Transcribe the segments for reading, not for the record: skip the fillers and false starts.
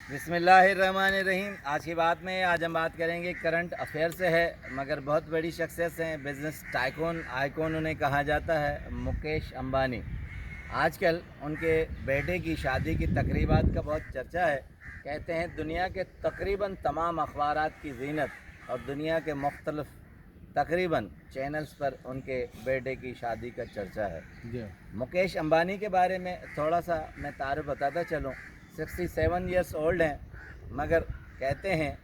बिस्मिल्लाहिर्रहमानिर्रहीम। आज की बात में आज हम बात करेंगे करंट अफेयर से है, मगर बहुत बड़ी शख्सियत हैं, बिज़नेस टाइकून आइकॉन उन्हें कहा जाता है, मुकेश अंबानी। आजकल उनके बेटे की शादी की तकरीबात का बहुत चर्चा है। कहते हैं दुनिया के तकरीबन तमाम अखबारात की ज़ीनत और दुनिया के मुख्तलिफ तकरीबन चैनल्स पर उनके बेटे की शादी का चर्चा है। मुकेश अंबानी के बारे में थोड़ा सा मैं तारुफ बताता चलूँ। 67 ईयर्स ओल्ड हैं, मगर कहते हैं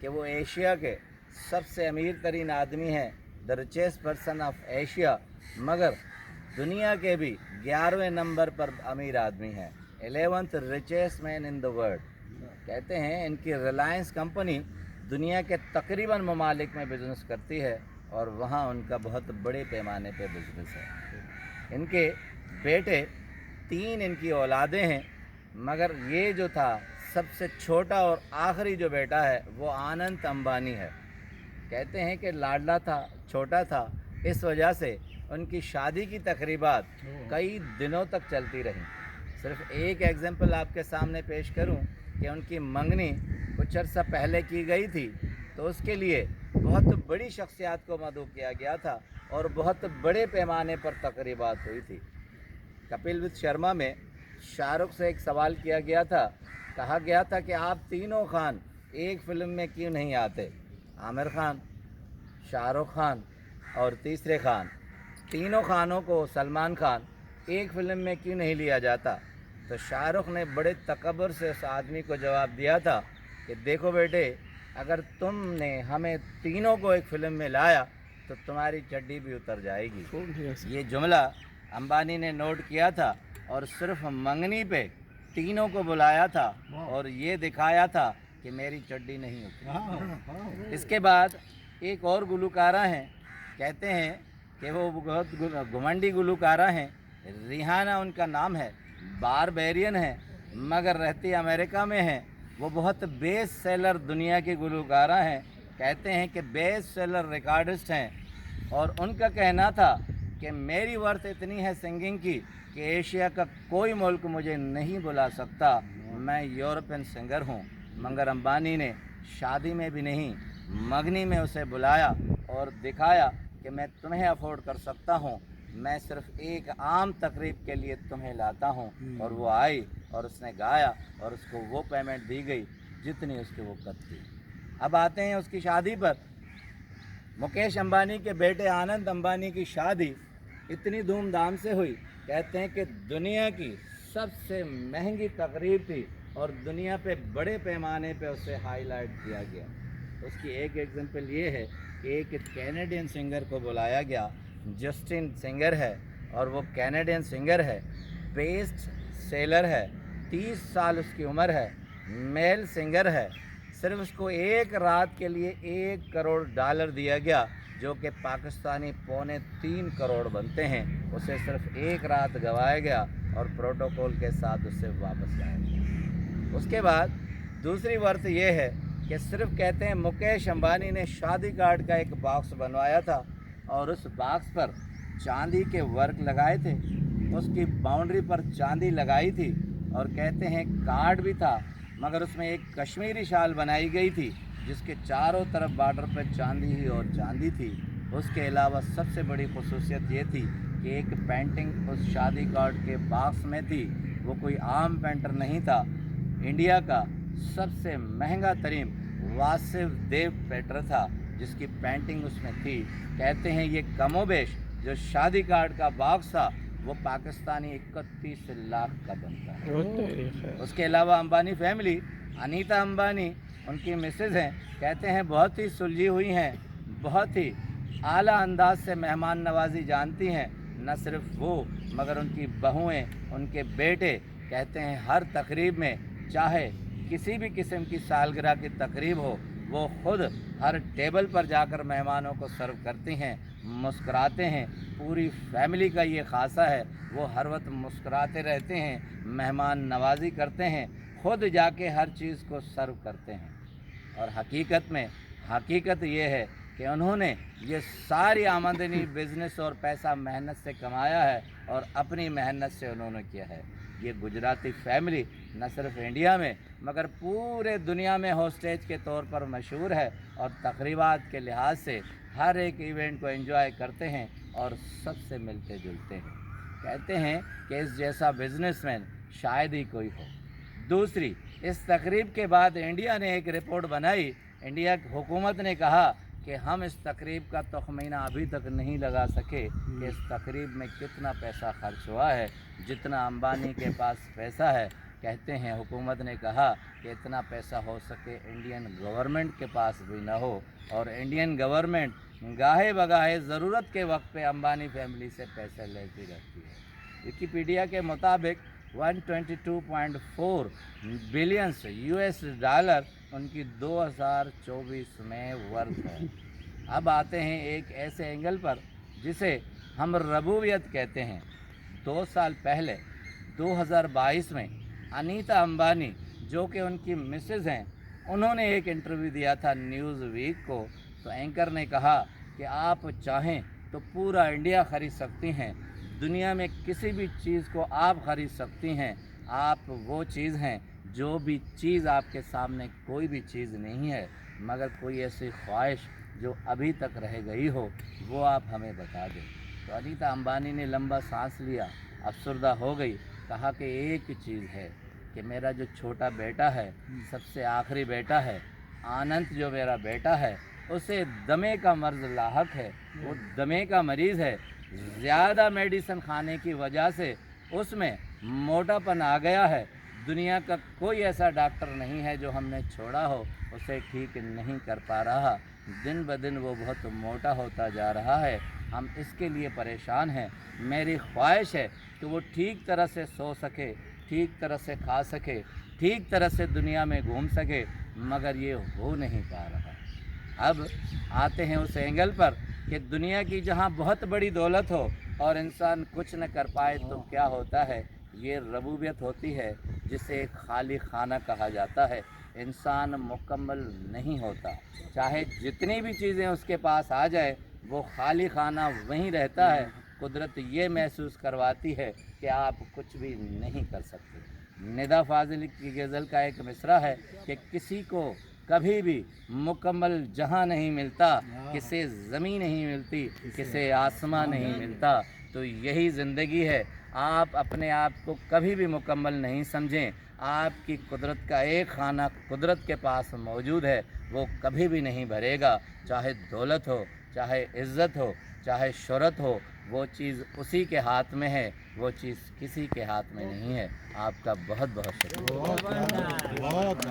कि वो एशिया के सबसे अमीर तरीन आदमी हैं, the richest person of Asia, मगर दुनिया के भी 11वें नंबर पर अमीर आदमी हैं, 11th richest man in the world. कहते हैं इनकी रिलायंस कंपनी दुनिया के तकरीबन ममालिक में बिज़नेस करती है और वहाँ उनका बहुत बड़े पैमाने पे बिज़नेस है। इनके बेटे 3 इनकी औलादें हैं, मगर ये जो था सबसे छोटा और आखिरी जो बेटा है वो आनंद अंबानी है। कहते हैं कि लाडला था, छोटा था, इस वजह से उनकी शादी की तकरीबात कई दिनों तक चलती रहीं। सिर्फ एक एग्जांपल आपके सामने पेश करूं कि उनकी मंगनी कुछ अर्सा पहले की गई थी, तो उसके लिए बहुत बड़ी शख्सियत को मदऊ किया गया था और बहुत बड़े पैमाने पर तकरीबात हुई थी। कपिल विद शर्मा में शाहरुख से एक सवाल किया गया था, कहा गया था कि आप तीनों खान एक फ़िल्म में क्यों नहीं आते? आमिर खान, शाहरुख खान और तीसरे खान, तीनों खानों को सलमान खान एक फ़िल्म में क्यों नहीं लिया जाता? तो शाहरुख ने बड़े तकब्बुर से उस आदमी को जवाब दिया था कि देखो बेटे, अगर तुमने हमें तीनों को एक फ़िल्म में लाया तो तुम्हारी चड्डी भी उतर जाएगी। ये जुमला अंबानी ने नोट किया था और सिर्फ मंगनी पे तीनों को बुलाया था और ये दिखाया था कि मेरी चड्डी नहीं उतरी। इसके बाद एक और गुलकारा हैं, कहते हैं कि वो बहुत घुमंडी गुलकारा हैं, रिहाना उनका नाम है, बारबेरियन है, मगर रहती अमेरिका में हैं। वो बहुत बेस्ट सेलर दुनिया की गुलकारा हैं, कहते हैं कि बेस्ट सेलर रिकॉर्डिस्ट हैं। और उनका कहना था कि मेरी वर्थ इतनी है सिंगिंग की कि एशिया का कोई मुल्क मुझे नहीं बुला सकता, मैं यूरोपियन सिंगर हूँ। मगर अंबानी ने शादी में भी नहीं, मंगनी में उसे बुलाया और दिखाया कि मैं तुम्हें अफोर्ड कर सकता हूँ, मैं सिर्फ एक आम तकरीब के लिए तुम्हें लाता हूँ। और वो आई और उसने गाया और उसको वो पेमेंट दी गई जितनी उसकी वक़्त थी। अब आते हैं उसकी शादी पर। मुकेश अंबानी के बेटे आनंद अंबानी की शादी इतनी धूमधाम से हुई, कहते हैं कि दुनिया की सबसे महंगी तकरीब थी और दुनिया पे बड़े पैमाने पे उसे हाईलाइट किया गया। उसकी एक एग्जांपल ये है कि एक कैनेडियन सिंगर को बुलाया गया, जस्टिन सिंगर है, और वो कैनेडियन सिंगर है, बेस्ट सेलर है, 30 साल उसकी उम्र है, मेल सिंगर है। सिर्फ उसको एक रात के लिए $1 करोड़ दिया गया, जो कि पाकिस्तानी 2.25 करोड़ बनते हैं। उसे सिर्फ एक रात गवाया गया और प्रोटोकॉल के साथ उसे वापस लाया गया। उसके बाद दूसरी वर्थ ये है कि सिर्फ कहते हैं मुकेश अंबानी ने शादी कार्ड का एक बॉक्स बनवाया था और उस बॉक्स पर चांदी के वर्क लगाए थे, उसकी बाउंड्री पर चांदी लगाई थी और कहते हैं कार्ड भी था, मगर उसमें एक कश्मीरी शाल बनाई गई थी जिसके चारों तरफ बॉर्डर पर चांदी ही और चांदी थी। उसके अलावा सबसे बड़ी खुसूसियत ये थी कि एक पेंटिंग उस शादी कार्ड के बॉक्स में थी। वो कोई आम पेंटर नहीं था, इंडिया का सबसे महंगा तरीन वासिफ देव पेंटर था जिसकी पेंटिंग उसमें थी। कहते हैं ये कमोबेश जो शादी कार्ड का बॉक्स था वो पाकिस्तानी 31 लाख का बनता है। उसके अलावा अंबानी फैमिली, अनीता अंबानी उनकी मिसेज़ हैं, कहते हैं बहुत ही सुलझी हुई हैं, बहुत ही आला अंदाज से मेहमान नवाजी जानती हैं। न सिर्फ वो मगर उनकी बहुएं, उनके बेटे, कहते हैं हर तकरीब में, चाहे किसी भी किस्म की सालगिरह की तकरीब हो, वो ख़ुद हर टेबल पर जाकर मेहमानों को सर्व करती हैं, मुस्कुराते हैं। पूरी फैमिली का ये खासा है, वो हर वक्त मुस्कुराते रहते हैं, मेहमान नवाजी करते हैं, ख़ुद जाके हर चीज़ को सर्व करते हैं। और हकीकत ये है कि उन्होंने ये सारी आमदनी बिज़नेस और पैसा मेहनत से कमाया है और अपनी मेहनत से उन्होंने किया है। ये गुजराती फैमिली न सिर्फ इंडिया में मगर पूरे दुनिया में होस्टेज के तौर पर मशहूर है और तकरीबात के लिहाज से हर एक इवेंट को एंजॉय करते हैं और सबसे मिलते जुलते हैं। कहते हैं कि इस जैसा बिजनेसमैन शायद ही कोई हो। दूसरी, इस तकरीब के बाद इंडिया ने एक रिपोर्ट बनाई। इंडिया की हुकूमत ने कहा कि हम इस तकरीब का तखमीना अभी तक नहीं लगा सके कि इस तकरीब में कितना पैसा खर्च हुआ है, जितना अंबानी के पास पैसा है। कहते हैं हुकूमत ने कहा कि इतना पैसा हो सके इंडियन गवर्नमेंट के पास भी ना हो, और इंडियन गवर्नमेंट गाहे बगाहे ज़रूरत के वक्त पे अंबानी फैमिली से पैसे लेती रहती है। विकिपीडिया के मुताबिक 122.4 बिलियन US डॉलर उनकी 2024 में वर्थ है। अब आते हैं एक ऐसे एंगल पर जिसे हम रबूबियत कहते हैं। 2 साल पहले 2022 में अनीता अंबानी, जो कि उनकी मिसेज़ हैं, उन्होंने एक इंटरव्यू दिया था न्यूज़ वीक को। तो एंकर ने कहा कि आप चाहें तो पूरा इंडिया ख़रीद सकती हैं, दुनिया में किसी भी चीज़ को आप ख़रीद सकती हैं। आप वो चीज़ हैं, जो भी चीज़ आपके सामने कोई भी चीज़ नहीं है, मगर कोई ऐसी ख्वाहिश जो अभी तक रह गई हो वो आप हमें बता दें। तो अनीता अंबानी ने लंबा सांस लिया, अफसरदा हो गई, कहा कि एक चीज़ है कि मेरा जो छोटा बेटा है, सबसे आखिरी बेटा है, आनंद जो मेरा बेटा है, उसे दमे का मर्ज़ लाहक है, वो दमे का मरीज़ है। ज़्यादा मेडिसिन खाने की वजह से उसमें मोटापन आ गया है। दुनिया का कोई ऐसा डॉक्टर नहीं है जो हमने छोड़ा हो उसे ठीक नहीं कर पा रहा। दिन ब दिन वो बहुत मोटा होता जा रहा है। हम इसके लिए परेशान हैं। मेरी ख्वाहिश है कि वो ठीक तरह से सो सके, ठीक तरह से खा सके, ठीक तरह से दुनिया में घूम सके, मगर ये हो नहीं पा रहा। अब आते हैं उस एंगल पर कि दुनिया की जहाँ बहुत बड़ी दौलत हो और इंसान कुछ न कर पाए तो क्या होता है। ये रबूबियत होती है, जिसे खाली खाना कहा जाता है। इंसान मुकम्मल नहीं होता, चाहे जितनी भी चीज़ें उसके पास आ जाए, वो खाली खाना वहीं रहता है। कुदरत ये महसूस करवाती है कि आप कुछ भी नहीं कर सकते। निदा फाजिल की गज़ल का एक मिसरा है कि किसी को कभी भी मुकम्मल जहां नहीं मिलता, किसे ज़मीन नहीं मिलती, किसे आसमां नहीं मिलता। तो यही ज़िंदगी है। आप अपने आप को कभी भी मुकम्मल नहीं समझें। आपकी कुदरत का एक खाना कुदरत के पास मौजूद है, वो कभी भी नहीं भरेगा। चाहे दौलत हो, चाहे इज़्ज़त हो, चाहे शोहरत हो, वो चीज़ उसी के हाथ में है, वो चीज़ किसी के हाथ में नहीं है। आपका बहुत बहुत शुक्रिया।